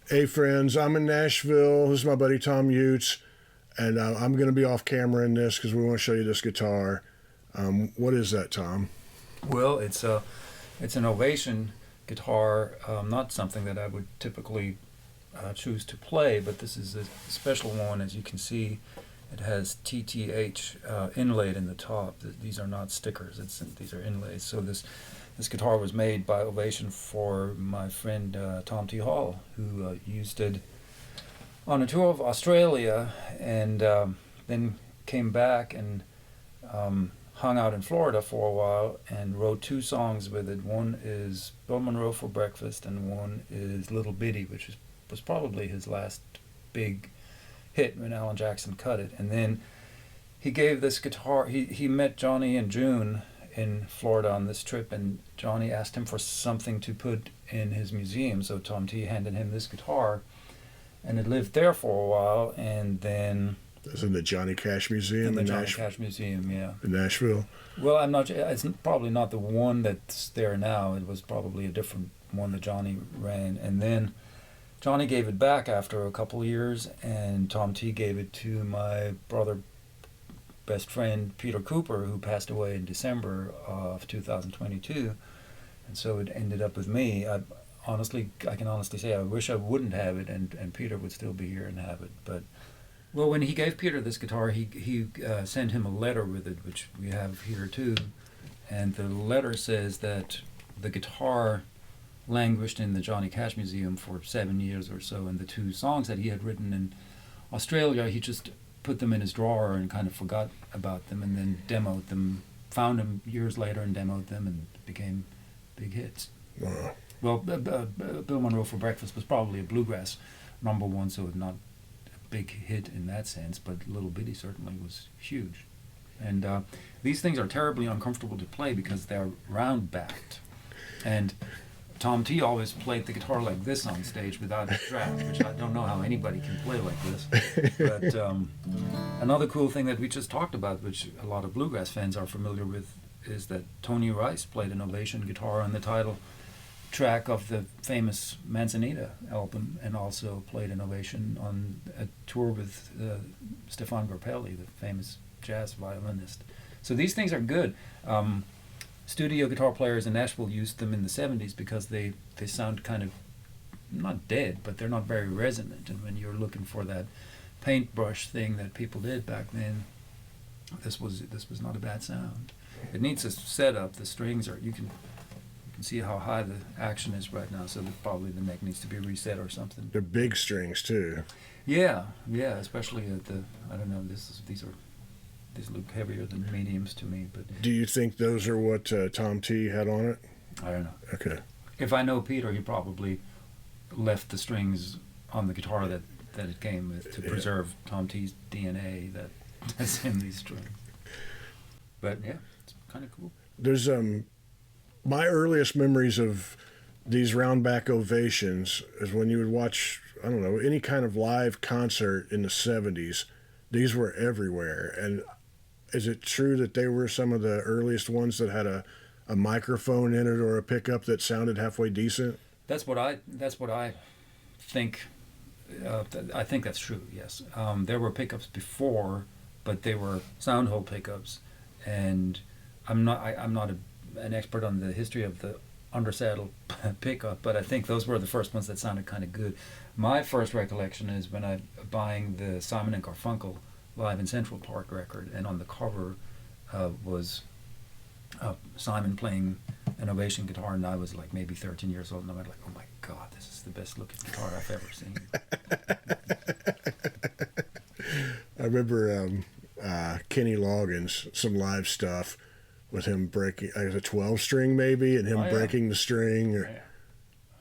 Hey friends, I'm in Nashville. This is my buddy Thomm Jutz, and I'm going to be off camera in this because we want to show you this guitar. What is that, Tom? Well, it's an Ovation guitar, not something that I would typically choose to play, but this is a special one. As you can see, it has TTH inlaid in the top. These are not stickers. These are inlays. So this guitar was made by Ovation for my friend Tom T. Hall, who used it on a tour of Australia, and then came back and hung out in Florida for a while and wrote two songs with it. One is Bill Monroe for Breakfast, and one is Little Bitty, which was probably his last big hit when Alan Jackson cut it. And then he gave this guitar, he met Johnny and June in Florida on this trip, and Johnny asked him for something to put in his museum, so Tom T handed him this guitar, and it lived there for a while, and then It's in the Johnny Cash Museum in the Johnny Cash Museum, yeah. In Nashville. Well, I'm not. It's probably not the one that's there now. It was probably a different one that Johnny ran, and then Johnny gave it back after a couple of years, and Tom T gave it to my brother, best friend Peter Cooper, who passed away in December of 2022, and so it ended up with me. I can honestly say I wish I wouldn't have it, and Peter would still be here and have it, but. Well, when he gave Peter this guitar, he sent him a letter with it, which we have here too. And the letter says that the guitar languished in the Johnny Cash Museum for 7 years or so, and the two songs that he had written in Australia, he just put them in his drawer and kind of forgot about them, and then demoed them, found them years later and demoed them, and became big hits. Wow. Well, Bill Monroe for Breakfast was probably a bluegrass number one, so not big hit in that sense, but Little Bitty certainly was huge. And these things are terribly uncomfortable to play because they're round-backed. And Tom T always played the guitar like this on stage without a strap, which I don't know how anybody can play like this. But another cool thing that we just talked about, which a lot of bluegrass fans are familiar with, is that Tony Rice played an Ovation guitar on the title track of the famous Manzanita album, and also played an Ovation on a tour with Stefan Grappelli, the famous jazz violinist. So these things are good. Studio guitar players in Nashville used them in the 70s because they sound kind of not dead, but they're not very resonant, and when you're looking for that paintbrush thing that people did back then, this was not a bad sound. It needs a setup. The strings are, you can see how high the action is right now, so that probably the neck needs to be reset or something. They're big strings too. Yeah, especially at the, I don't know, these look heavier than mediums to me, but. Do you think those are what Tom T had on it? I don't know. Okay. If I know Peter, he probably left the strings on the guitar that it came with to preserve Tom T's DNA that's in these strings. But yeah, it's kind of cool. There's my earliest memories of these roundback Ovations is when you would watch, I don't know, any kind of live concert in the 70s. These were everywhere. And is it true that they were some of the earliest ones that had a microphone in it or a pickup that sounded halfway decent? That's what I think. I think that's true, yes. There were pickups before, but they were sound hole pickups. And I'm not an expert on the history of the undersaddle pickup, but I think those were the first ones that sounded kind of good. My first recollection is when I buying the Simon and Garfunkel Live in Central Park record, and on the cover was Simon playing an Ovation guitar, and I was like maybe 13 years old, and I was like, oh my God, this is the best looking guitar I've ever seen. I remember Kenny Loggins, some live stuff with him breaking, I guess a 12-string maybe, and him breaking the string. Or,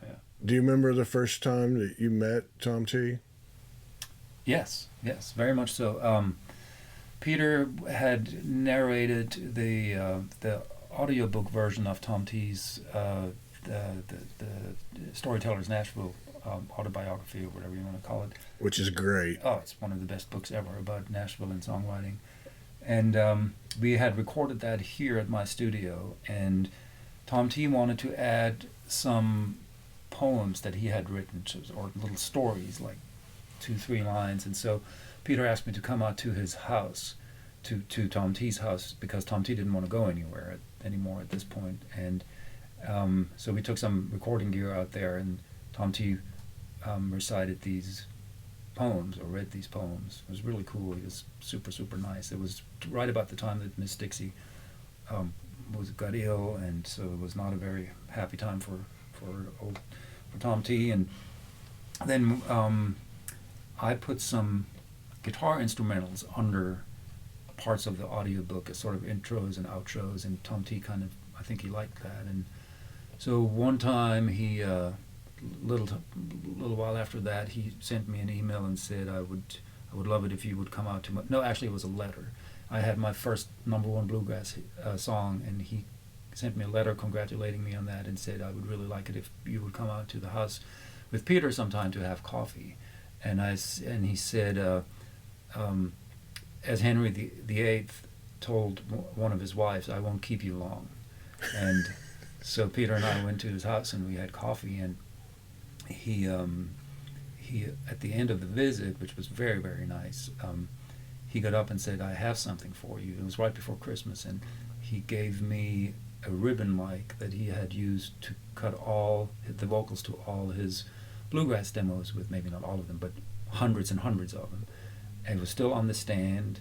yeah. Do you remember the first time that you met Tom T? Yes, very much so. Peter had narrated the audiobook version of Tom T's the Storytellers Nashville autobiography, or whatever you want to call it. Which is great. Oh, it's one of the best books ever about Nashville and songwriting. And we had recorded that here at my studio, and Tom T wanted to add some poems that he had written, or little stories, like 2-3 lines. And so Peter asked me to come out to his house, to Tom T's house, because Tom T didn't want to go anywhere anymore at this point. And so we took some recording gear out there, and Tom T recited these poems, or read these poems. It was really cool. He was super, super nice. It was right about the time that Miss Dixie got ill, and so it was not a very happy time for Tom T. And then I put some guitar instrumentals under parts of the audiobook as sort of intros and outros, and Tom T I think he liked that. And so one time he little while after that, he sent me an email and said, I would love it if you would come out to my... No, actually it was a letter. I had my first #1 bluegrass song, and he sent me a letter congratulating me on that and said, I would really like it if you would come out to the house with Peter sometime to have coffee. And he said, as Henry VIII told one of his wives, I won't keep you long. And so Peter and I went to his house and we had coffee, and he at the end of the visit, which was very, very nice, he got up and said, I have something for you. It was right before Christmas, and he gave me a ribbon mic that he had used to cut all the vocals to all his bluegrass demos with, maybe not all of them, but hundreds and hundreds of them. And it was still on the stand,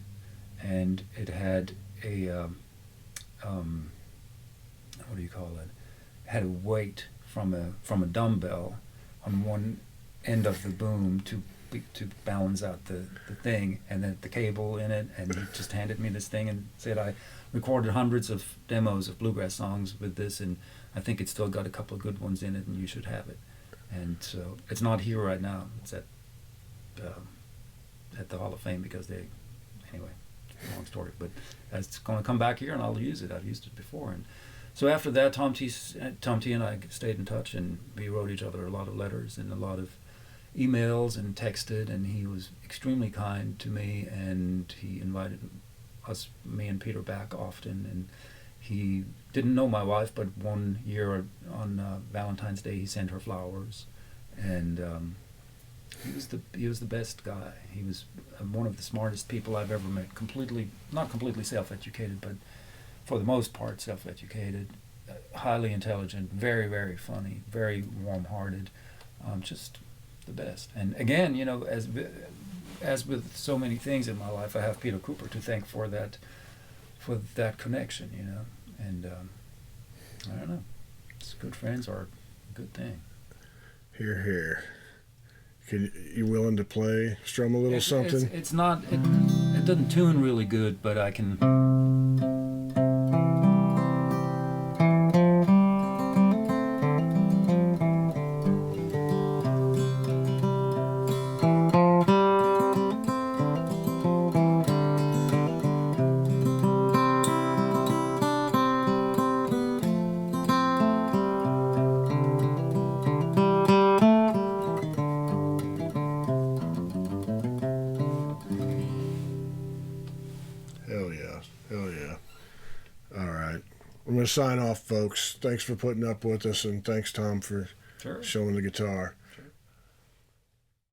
and it had a what do you call it? It had a weight from a dumbbell on one end of the boom to balance out the thing, and then the cable in it. And he just handed me this thing and said, I recorded hundreds of demos of bluegrass songs with this, and I think it's still got a couple of good ones in it, and you should have it. And so it's not here right now. It's at the Hall of Fame, because anyway, long story, but it's going to come back here, and I'll use it. I've used it before. And so after that, Tom T and I stayed in touch, and we wrote each other a lot of letters and a lot of emails and texted, and he was extremely kind to me, and he invited me and Peter back often. And he didn't know my wife, but one year on Valentine's Day, he sent her flowers, and he was the best guy. He was one of the smartest people I've ever met. Not completely self-educated, but for the most part self-educated, highly intelligent, very, very funny, very warm-hearted, just the best. And again, as with so many things in my life, I have Peter Cooper to thank for that connection, and I don't know, good friends are a good thing. Hear, hear. You willing to strum a little something? It's not. It doesn't tune really good, but I can. Hell yeah. All right. I'm going to sign off, folks. Thanks for putting up with us, and thanks, Tom, for showing the guitar.